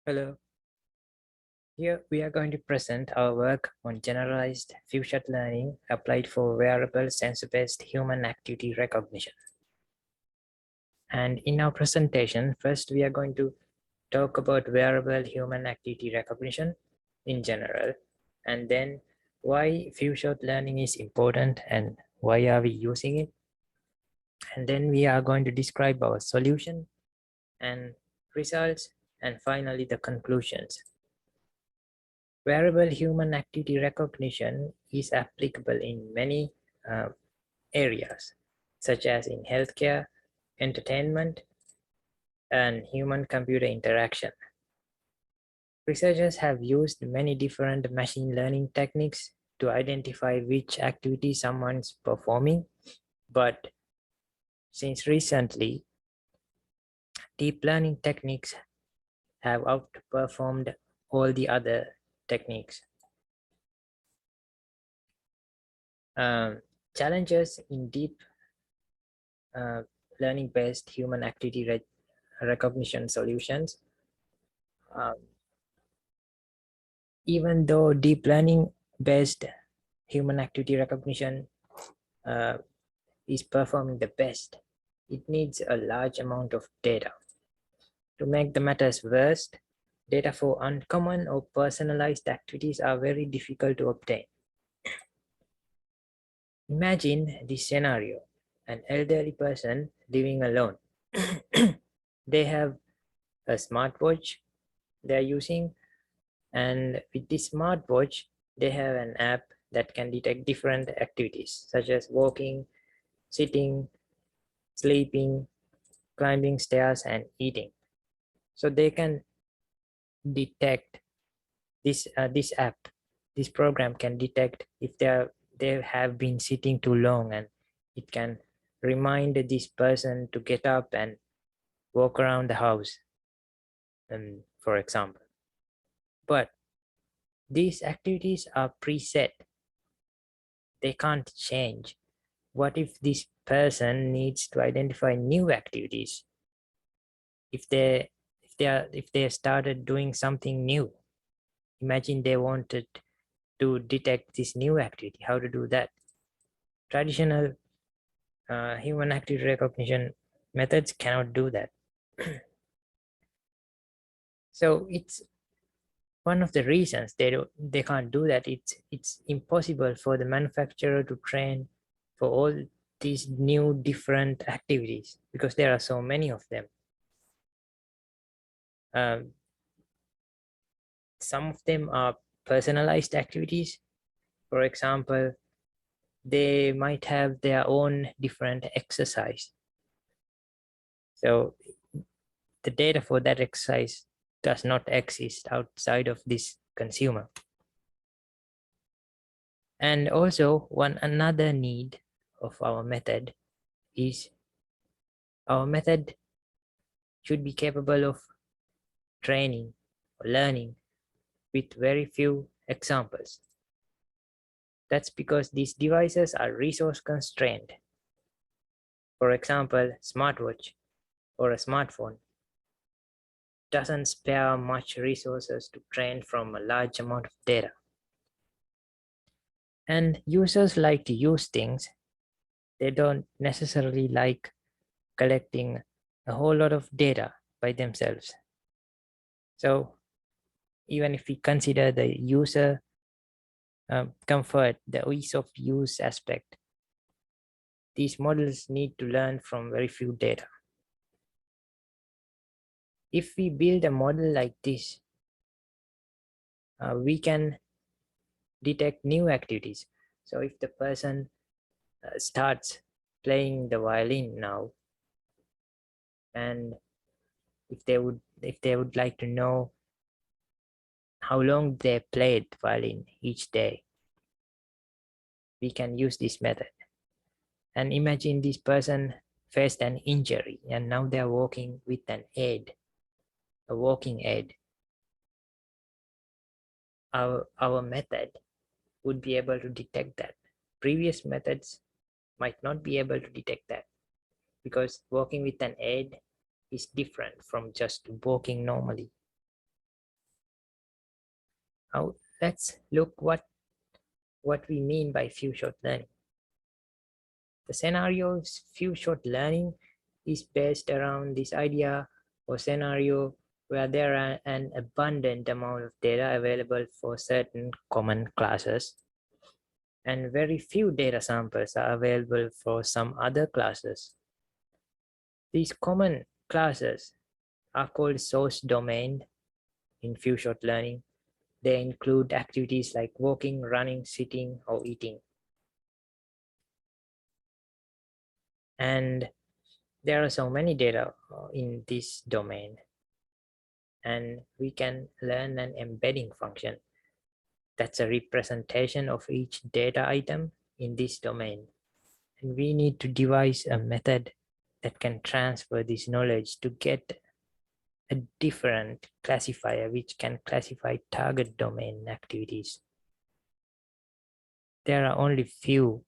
Hello. Here we are going to present our work on generalized few-shot learning applied for wearable sensor-based human activity recognition. And in our presentation, first we are going to talk about wearable human activity recognition in general, and then why few-shot learning is important and why are we using it. And then we are going to describe our solution and results, and finally the conclusions. Wearable human activity recognition is applicable in many uh, areas, such as in healthcare, entertainment, and human-computer interaction. Researchers have used many different machine learning techniques to identify which activity someone's performing, but since recently, deep learning techniques have outperformed all the other techniques. Um, Challenges in deep learning-based human activity recognition solutions. Um, Even though deep learning-based human activity recognition uh, is performing the best, it needs a large amount of data. To make the matters worse, data for uncommon or personalized activities are very difficult to obtain. Imagine this scenario: an elderly person living alone. They have a smartwatch they're using, and with this smartwatch, they have an app that can detect different activities such as walking, sitting, sleeping, climbing stairs, and eating. So they can detect this program can detect if they have been sitting too long, and it can remind this person to get up and walk around the house, for example. But these activities are preset. They can't change. What if this person needs to identify new activities? If they started doing something new, imagine they wanted to detect this new activity. How to do that? Traditional human activity recognition methods cannot do that. So it's one of the reasons they can't do that. It's impossible for the manufacturer to train for all these new different activities because there are so many of them. Some of them are personalized activities. For example, they might have their own different exercise. So the data for that exercise does not exist outside of this consumer. And also one another need of our method is our method should be capable of training or learning with very few examples. That's because these devices are resource constrained. For example, smartwatch or a smartphone doesn't spare much resources to train from a large amount of data. And users like to use things. They don't necessarily like collecting a whole lot of data by themselves. So even if we consider the user comfort, the ease of use aspect, these models need to learn from very few data. If we build a model like this, we can detect new activities. So if the person starts playing the violin now, and if they would like to know how long they played violin each day, we can use this method. And imagine this person faced an injury and now they're walking with an aid, a walking aid. Our method would be able to detect that. Previous methods might not be able to detect that because walking with an aid is different from just walking normally. Now let's look what we mean by few-shot learning. The scenario of few-shot learning is based around this idea or scenario where there are an abundant amount of data available for certain common classes, and very few data samples are available for some other classes. These common classes are called source domain in few-shot learning. They include activities like walking, running, sitting, or eating. And there are so many data in this domain, and we can learn an embedding function that's a representation of each data item in this domain. And we need to devise a method that can transfer this knowledge to get a different classifier which can classify target domain activities. There are only few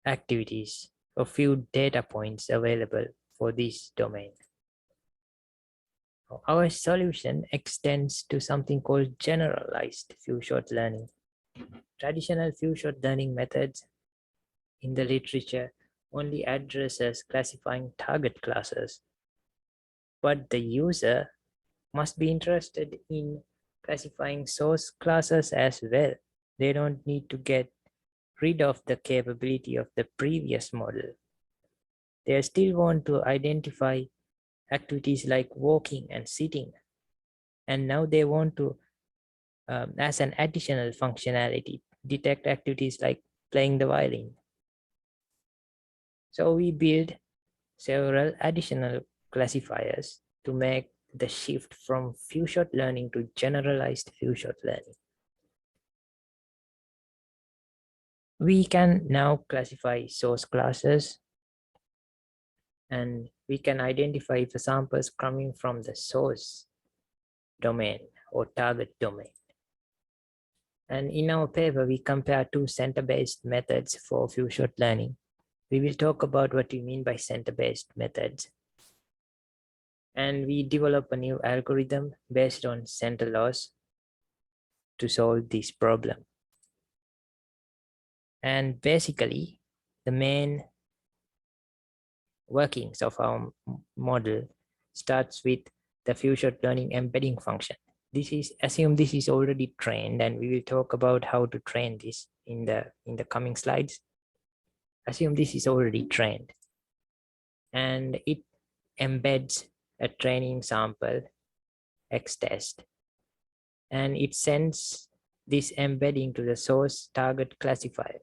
activities or few data points available for this domain. Our solution extends to something called generalized few-shot learning. Traditional few-shot learning methods in the literature only addresses classifying target classes, but the user must be interested in classifying source classes as well. They don't need to get rid of the capability of the previous model. They still want to identify activities like walking and sitting. And now they want to, as an additional functionality, detect activities like playing the violin. So we build several additional classifiers to make the shift from few-shot learning to generalized few-shot learning. We can now classify source classes, and we can identify if the samples coming from the source domain or target domain. And in our paper, we compare two center-based methods for few-shot learning. We will talk about what we mean by center-based methods. And we develop a new algorithm based on center laws to solve this problem. And basically, the main workings of our model starts with the few-shot learning embedding function. Assume this is already trained, and we will talk about how to train this in the coming slides. Assume this is already trained, and it embeds a training sample X test, and it sends this embedding to the source target classifier.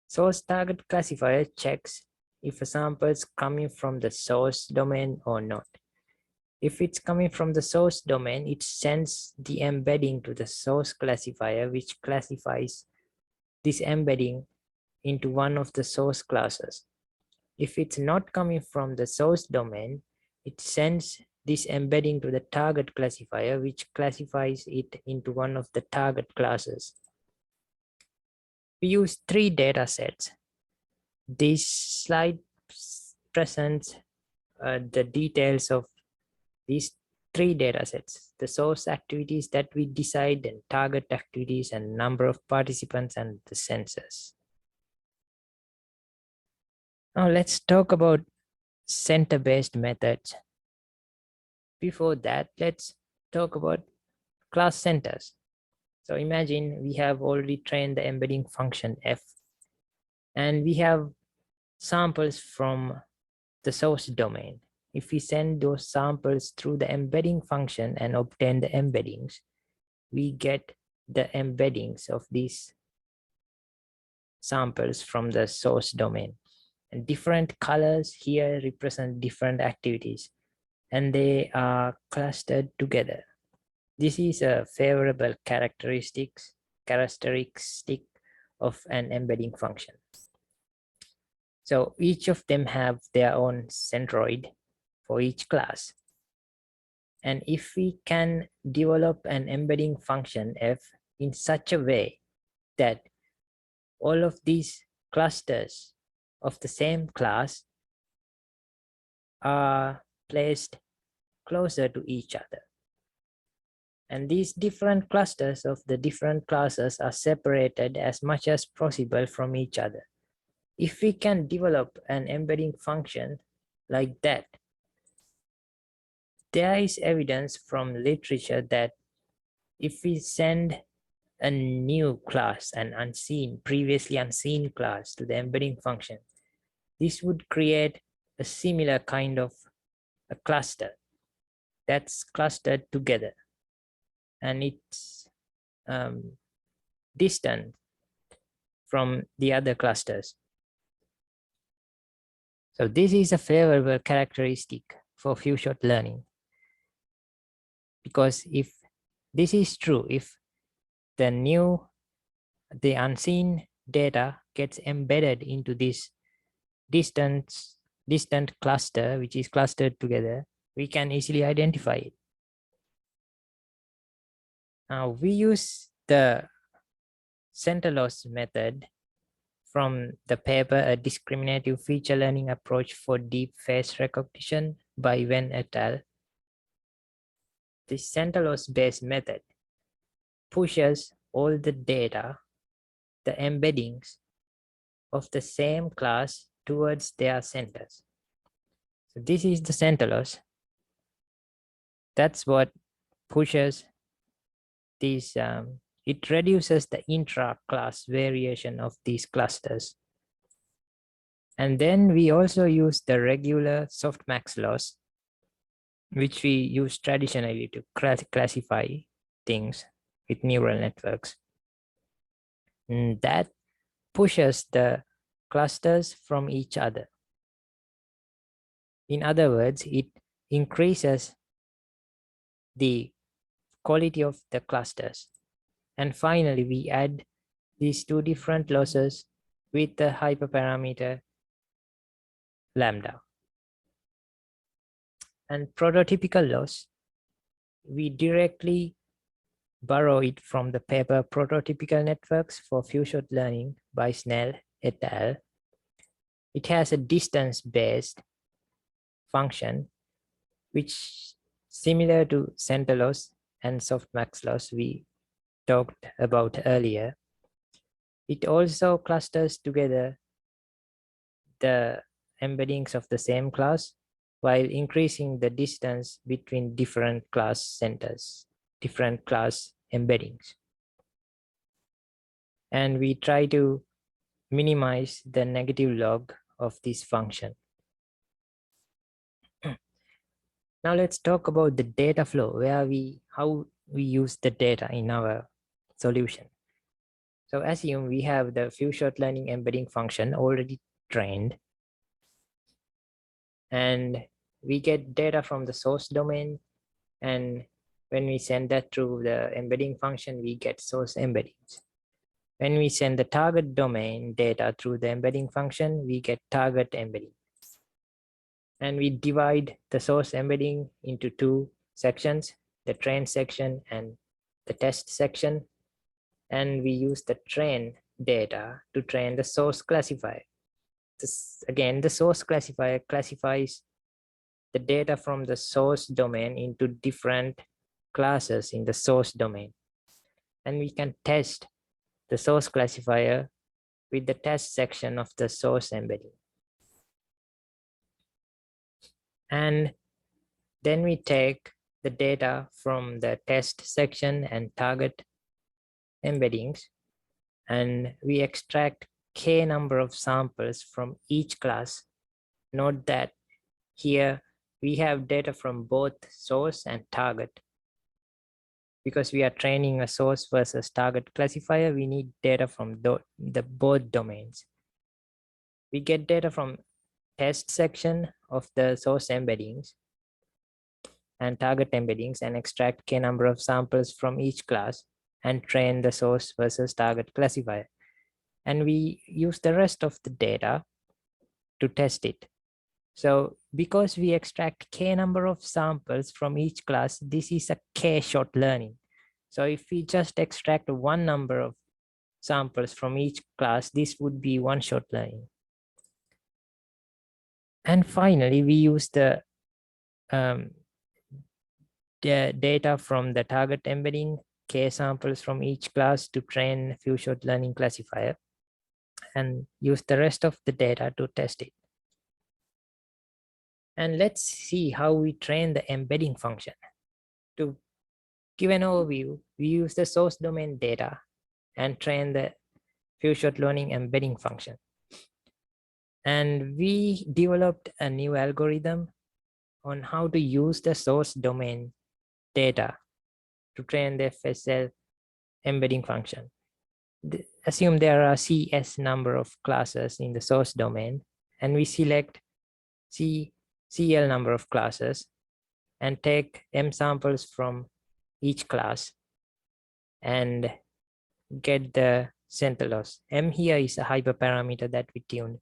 Source target classifier checks if a sample is coming from the source domain or not. If it's coming from the source domain, it sends the embedding to the source classifier, which classifies this embedding into one of the source classes. If it's not coming from the source domain, it sends this embedding to the target classifier, which classifies it into one of the target classes. We use 3 data sets. This slide presents the details of these 3 data sets: the source activities that we decide, and target activities, and number of participants, and the sensors. Now let's talk about center-based methods. Before that, let's talk about class centers. So imagine we have already trained the embedding function f, and we have samples from the source domain. If we send those samples through the embedding function and obtain the embeddings, we get the embeddings of these samples from the source domain. And different colors here represent different activities, and they are clustered together. This is a favorable characteristic of an embedding function. So each of them have their own centroid for each class. And if we can develop an embedding function f in such a way that all of these clusters of the same class are placed closer to each other, And these different clusters of the different classes are separated as much as possible from each other. If we can develop an embedding function like that, there is evidence from literature that if we send a new class, an previously unseen class to the embedding function, this would create a similar kind of a cluster that's clustered together, and it's distant from the other clusters. So this is a favorable characteristic for few-shot learning, because if this is true, if the unseen data gets embedded into this distant cluster, which is clustered together, we can easily identify it. Now we use the center loss method from the paper, A Discriminative Feature Learning Approach for Deep Face Recognition by Wen et al. This center loss based method pushes all the data, the embeddings of the same class towards their centers. So this is the center loss. That's what pushes these, it reduces the intra-class variation of these clusters. And then we also use the regular softmax loss, which we use traditionally to classify things with neural networks. And that pushes the clusters from each other. In other words, it increases the quality of the clusters. And finally, we add these two different losses with the hyperparameter lambda. And prototypical loss, we directly borrow it from the paper Prototypical Networks for Few-Shot Learning by Snell et al. It has a distance-based function, which similar to center loss and softmax loss we talked about earlier. It also clusters together the embeddings of the same class while increasing the distance between different class centers, different class embeddings. And we try to minimize the negative log of this function. Now let's talk about the data flow, how we use the data in our solution. So assume we have the few-shot learning embedding function already trained, and we get data from the source domain, and when we send that through the embedding function, we get source embeddings. When we send the target domain data through the embedding function, we get target embedding. And we divide the source embedding into two sections, the train section and the test section. And we use the train data to train the source classifier. Again, the source classifier classifies the data from the source domain into different classes in the source domain. And we can test the source classifier with the test section of the source embedding. And then we take the data from the test section and target embeddings, and we extract k number of samples from each class. Note that here we have data from both source and target. Because we are training a source versus target classifier, we need data from the both domains. We get data from test section of the source embeddings and target embeddings and extract k number of samples from each class and train the source versus target classifier. And we use the rest of the data to test it. So because we extract k number of samples from each class, this is a k-shot learning. So if we just extract one number of samples from each class, this would be one-shot learning. And finally, we use the data from the target embedding, K samples from each class to train few shot learning classifier, and use the rest of the data to test it. And let's see how we train the embedding function. To give an overview, we use the source domain data and train the few shot learning embedding function. And we developed a new algorithm on how to use the source domain data to train the FSL embedding function. Assume there are CS number of classes in the source domain, and we select CL number of classes and take M samples from each class and get the center loss. M here is a hyperparameter that we tuned.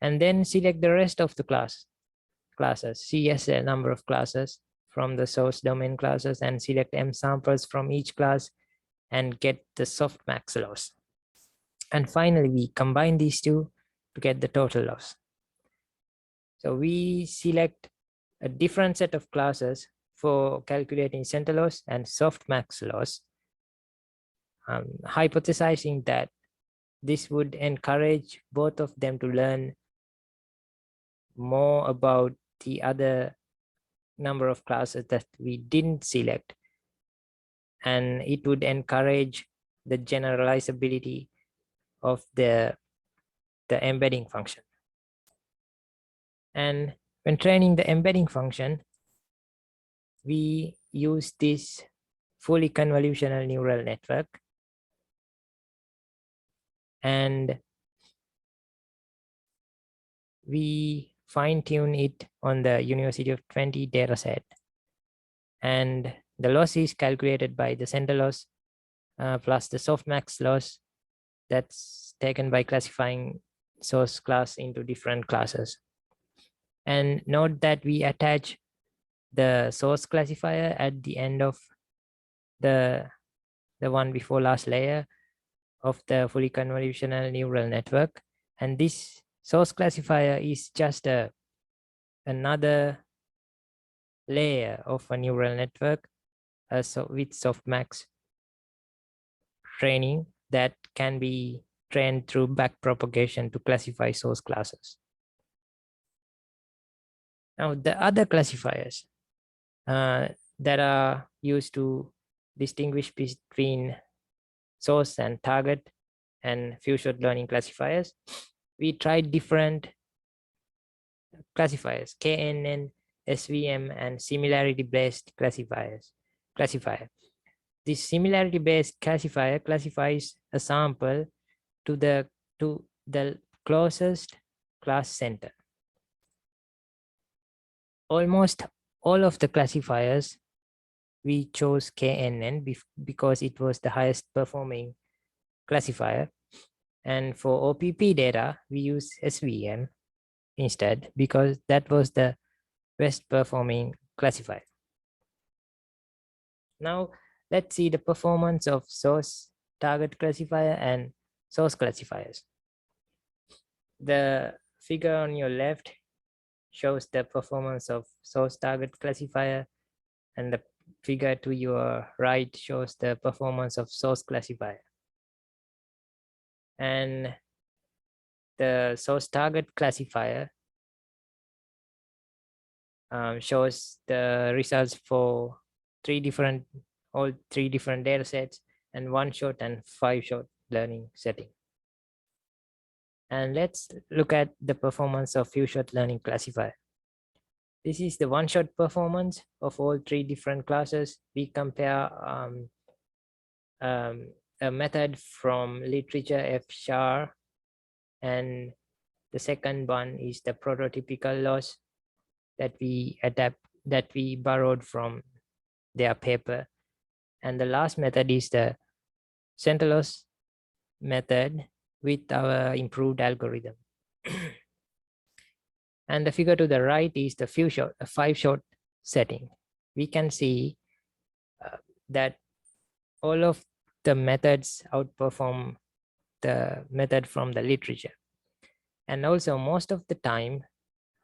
And then select the rest of the classes, CSL number of classes from the source domain classes, and select M samples from each class and get the softmax loss. And finally, we combine these two to get the total loss. So we select a different set of classes for calculating center loss and softmax loss, hypothesizing that this would encourage both of them to learn more about the other number of classes that we didn't select, and it would encourage the generalizability of the embedding function. And when training the embedding function, we use this fully convolutional neural network, and we fine-tune it on the University of Twente dataset. And the loss is calculated by the center loss plus the softmax loss that's taken by classifying source class into different classes. And note that we attach the source classifier at the end of the one before last layer of the fully convolutional neural network. And this source classifier is just another layer of a neural network with softmax training that can be trained through backpropagation to classify source classes. Now, the other classifiers that are used to distinguish between source and target and few shot learning classifiers, we tried different classifiers, KNN, SVM, and similarity-based classifier. This similarity-based classifier classifies a sample to the closest class center. Almost all of the classifiers, we chose KNN because it was the highest performing classifier. And for OPP data, we use SVM instead because that was the best performing classifier. Now, let's see the performance of source target classifier and source classifiers. The figure on your left shows the performance of source target classifier, and the figure to your right shows the performance of source classifier. And the source target classifier shows the results for all three different data sets and 1-shot and 5-shot learning setting. And let's look at the performance of few-shot learning classifier. This is the 1-shot performance of all three different classes. We compare a method from literature F-SHAR, and the second one is the prototypical loss that we borrowed from their paper. And the last method is the center loss method with our improved algorithm. And the figure to the right is the 5-shot setting. We can see that all of the methods outperform the method from the literature. And also most of the time,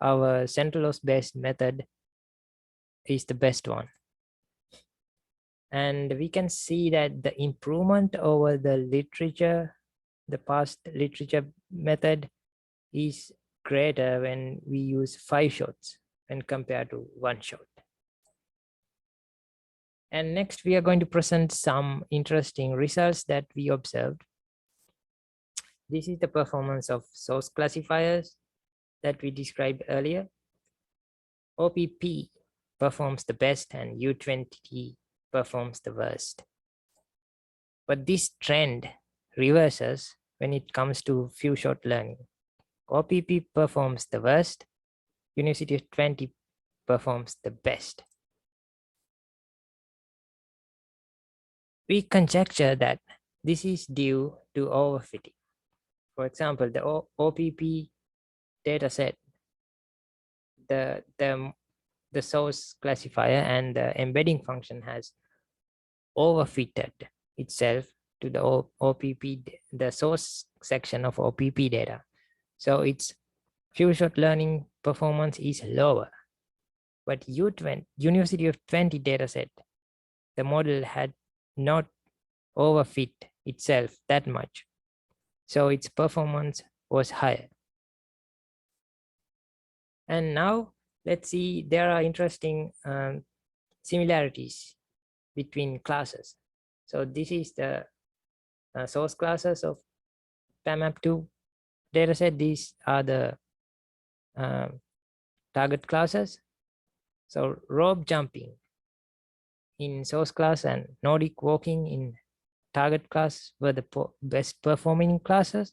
our center loss based method is the best one. And we can see that the improvement over the literature, the past literature method, is greater when we use 5 shots when compared to 1 shot. And next we are going to present some interesting results that we observed. This is the performance of source classifiers that we described earlier. OPP performs the best and U20 performs the worst. But this trend reverses when it comes to few shot learning. OPP performs the worst, University of 20 performs the best. We conjecture that this is due to overfitting. For example, the OPP dataset, the source classifier and the embedding function has overfitted itself to the OPP, the source section of OPP data. So its few shot learning performance is lower. But University of 20 dataset, the model had not overfit itself that much. So its performance was higher. And now let's see, there are interesting similarities between classes. So this is the source classes of PAMAP2 dataset. These are the target classes. So rope jumping in source class and Nordic walking in target class were the best performing classes.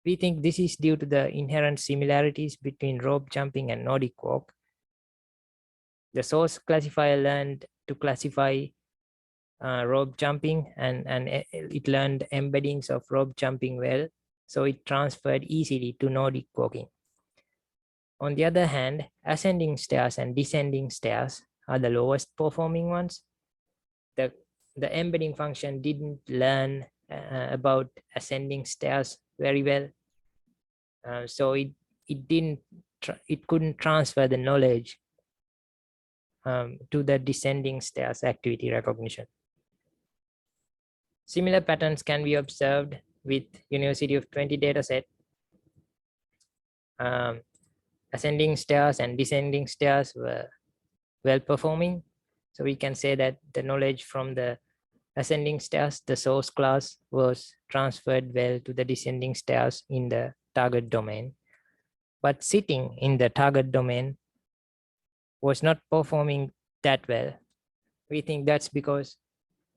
We think this is due to the inherent similarities between rope jumping and Nordic walk. The source classifier learned to classify rope jumping and it learned embeddings of rope jumping well, so it transferred easily to Nordic walking. On the other hand, ascending stairs and descending stairs are the lowest performing ones. The embedding function didn't learn about ascending stairs very well, so it couldn't transfer the knowledge to the descending stairs activity recognition. Similar patterns can be observed with University of 20 dataset. Ascending stairs and descending stairs were well performing. So we can say that the knowledge from the ascending stairs, the source class, was transferred well to the descending stairs in the target domain. But sitting in the target domain was not performing that well. We think that's because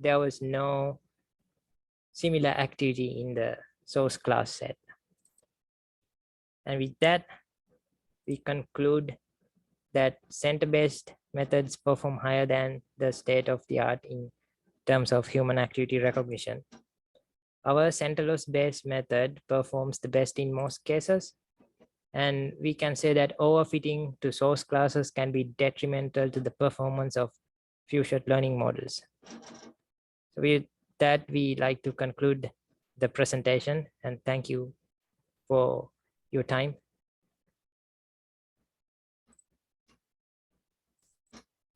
there was no similar activity in the source class set. And with that, we conclude that center-based methods perform higher than the state-of-the-art in terms of human activity recognition. Our centerless-based method performs the best in most cases, and we can say that overfitting to source classes can be detrimental to the performance of few shot learning models. So with that, we like to conclude the presentation, and thank you for your time.